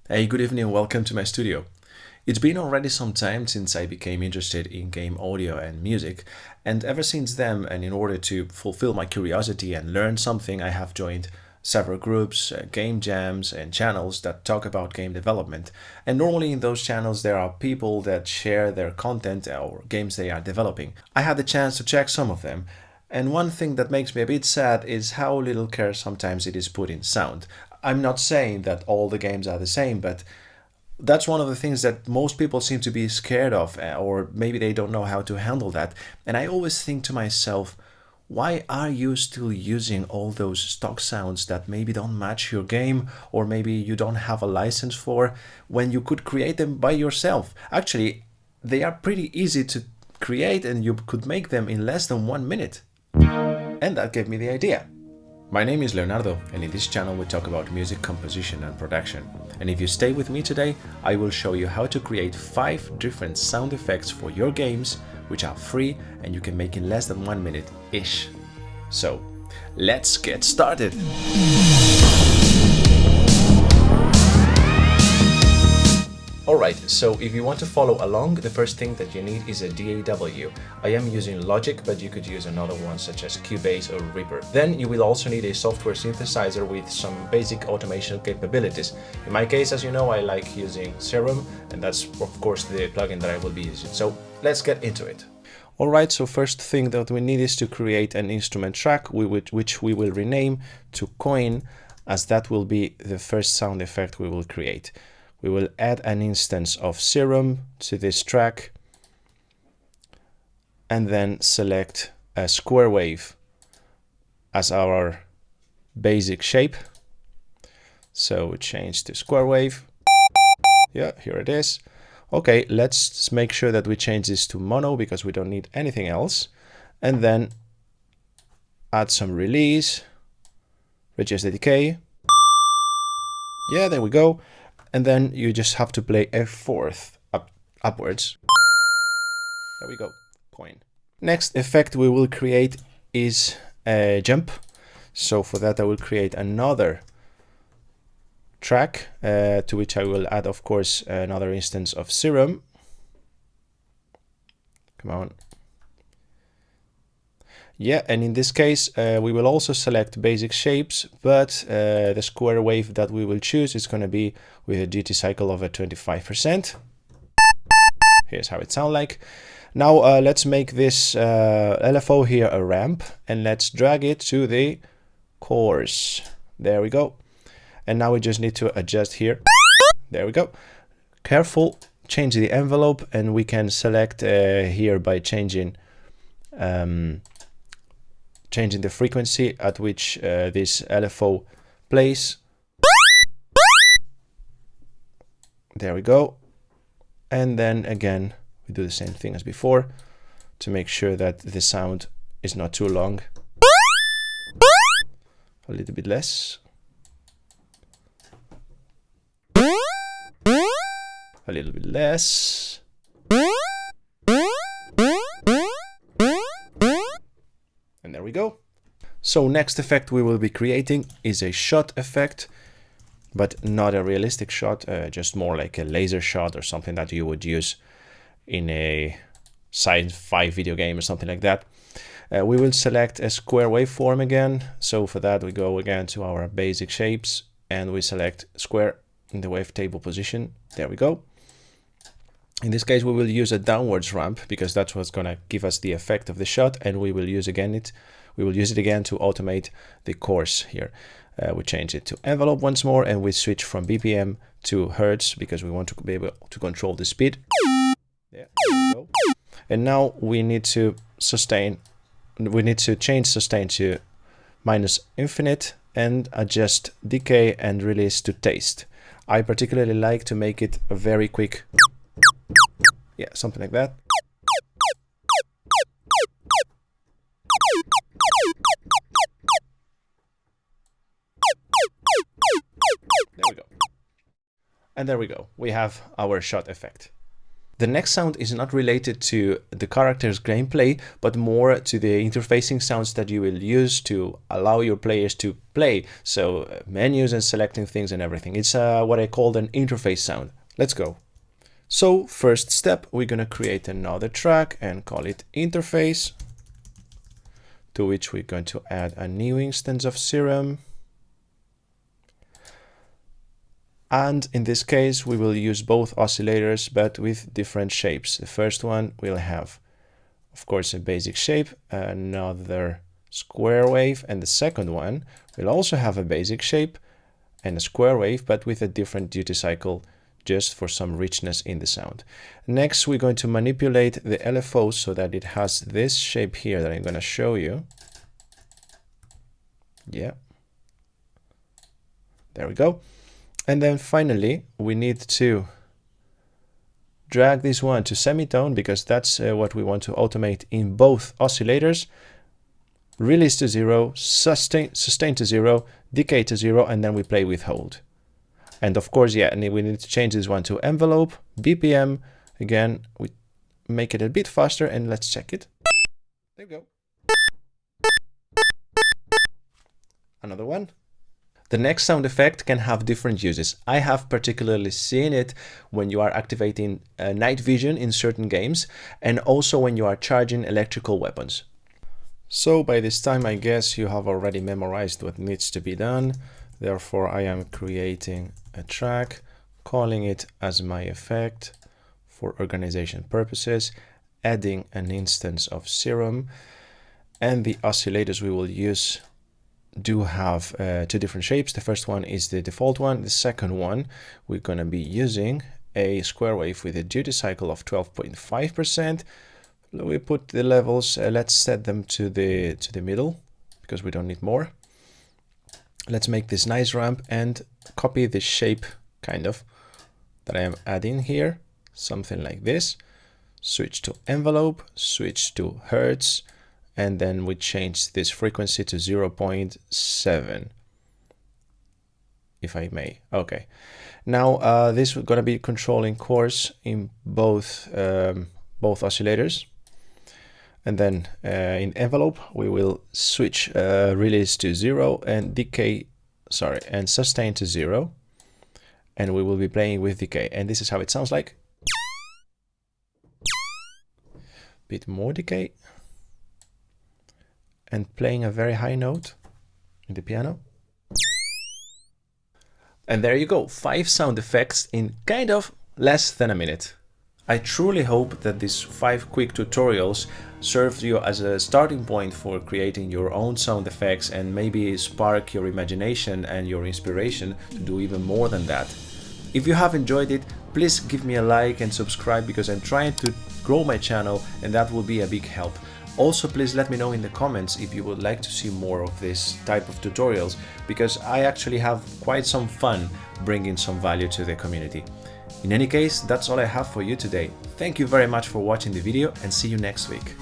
Hey, good evening and welcome to my studio. It's been already some time since I became interested in game audio and music, and ever since then, and in order to fulfill my curiosity and learn something, I have joined several groups, game jams, and channels that talk about game development. And normally in those channels, there are people that share their content or games they are developing. I had the chance to check some of them, and one thing that makes me a bit sad is how little care sometimes it is put in sound. I'm not saying that all the games are the same, but that's one of the things that most people seem to be scared of, or maybe they don't know how to handle that. And I always think to myself, why are you still using all those stock sounds that maybe don't match your game, or maybe you don't have a license for, when you could create them by yourself? Actually, they are pretty easy to create and you could make them in less than 1 minute. And that gave me the idea. My name is Leonardo, and in this channel we talk about music composition and production. And if you stay with me today, I will show you how to create 5 different sound effects for your games, which are free and you can make in less than 1 minute-ish. So, let's get started! Alright, so if you want to follow along, the first thing that you need is a DAW. I am using Logic, but you could use another one such as Cubase or Reaper. Then you will also need a software synthesizer with some basic automation capabilities. In my case, as you know, I like using Serum, and that's of course the plugin that I will be using. So let's get into it. Alright, so first thing that we need is to create an instrument track, which we will rename to Coin, as that will be the first sound effect we will create. We will add an instance of Serum to this track and then select a square wave as our basic shape. So we change to square wave. Yeah, here it is. Okay, let's make sure that we change this to mono because we don't need anything else. And then add some release, reduce the decay. Yeah, there we go. And then you just have to play a fourth upwards. There we go, coin. Next effect we will create is a jump. So for that I will create another track to which I will add, of course, another instance of Serum. Come on. Yeah, and in this case, we will also select basic shapes, but the square wave that we will choose is going to be with a duty cycle of a 25%. Here's how it sounds like. Now let's make this LFO here a ramp, and let's drag it to the chorus. There we go. And now we just need to adjust here. There we go. Careful, change the envelope, and we can select here by changing the frequency at which this LFO plays. There we go. And then again, we do the same thing as before to make sure that the sound is not too long. A little bit less. A little bit less. And there we go. So next effect we will be creating is a shot effect, but not a realistic shot, just more like a laser shot or something that you would use in a sci-fi video game or something like that. We will select a square waveform again. So for that we go again to our basic shapes and we select square in the wavetable position. There we go. In this case, we will use a downwards ramp because that's what's going to give us the effect of the shot, and we will use it again to automate the course here. We change it to envelope once more, and we switch from BPM to hertz because we want to be able to control the speed. There we go. And now we need to sustain. We need to change sustain to -infinite and adjust decay and release to taste. I particularly like to make it a very quick. Yeah, something like that. There we go. And there we go. We have our shot effect. The next sound is not related to the character's gameplay, but more to the interfacing sounds that you will use to allow your players to play. So menus and selecting things and everything. It's what I call an interface sound. Let's go. So first step, we're going to create another track and call it interface, to which we're going to add a new instance of Serum. And in this case, we will use both oscillators, but with different shapes. The first one will have, of course, a basic shape, another square wave, and the second one will also have a basic shape and a square wave, but with a different duty cycle, just for some richness in the sound. Next, we're going to manipulate the LFO so that it has this shape here that I'm going to show you. Yeah. There we go. And then finally, we need to drag this one to semitone because that's what we want to automate in both oscillators. Release to 0, sustain to 0, decay to 0, and then we play with hold. And of course, yeah, we need to change this one to envelope, BPM. Again, we make it a bit faster and let's check it. There we go. Another one. The next sound effect can have different uses. I have particularly seen it when you are activating night vision in certain games and also when you are charging electrical weapons. So by this time, I guess you have already memorized what needs to be done. Therefore, I am creating a track, calling it as my effect for organization purposes, adding an instance of Serum, and the oscillators we will use do have two different shapes. The first one is the default one. The second one, we're going to be using a square wave with a duty cycle of 12.5%. We put the levels, let's set them to the middle because we don't need more. Let's make this nice ramp and copy the shape kind of that I am adding here, something like this. Switch to envelope, switch to hertz, and then we change this frequency to 0.7, if I may. Okay. Now this is going to be controlling course in both oscillators. And then in envelope, we will switch release to 0 and and sustain to 0. And we will be playing with decay. And this is how it sounds like. Bit more decay. And playing a very high note in the piano. And there you go, 5 sound effects in kind of less than a minute. I truly hope that these 5 quick tutorials served you as a starting point for creating your own sound effects and maybe spark your imagination and your inspiration to do even more than that. If you have enjoyed it, please give me a like and subscribe because I'm trying to grow my channel and that will be a big help. Also, please let me know in the comments if you would like to see more of this type of tutorials because I actually have quite some fun bringing some value to the community. In any case, that's all I have for you today. Thank you very much for watching the video and see you next week.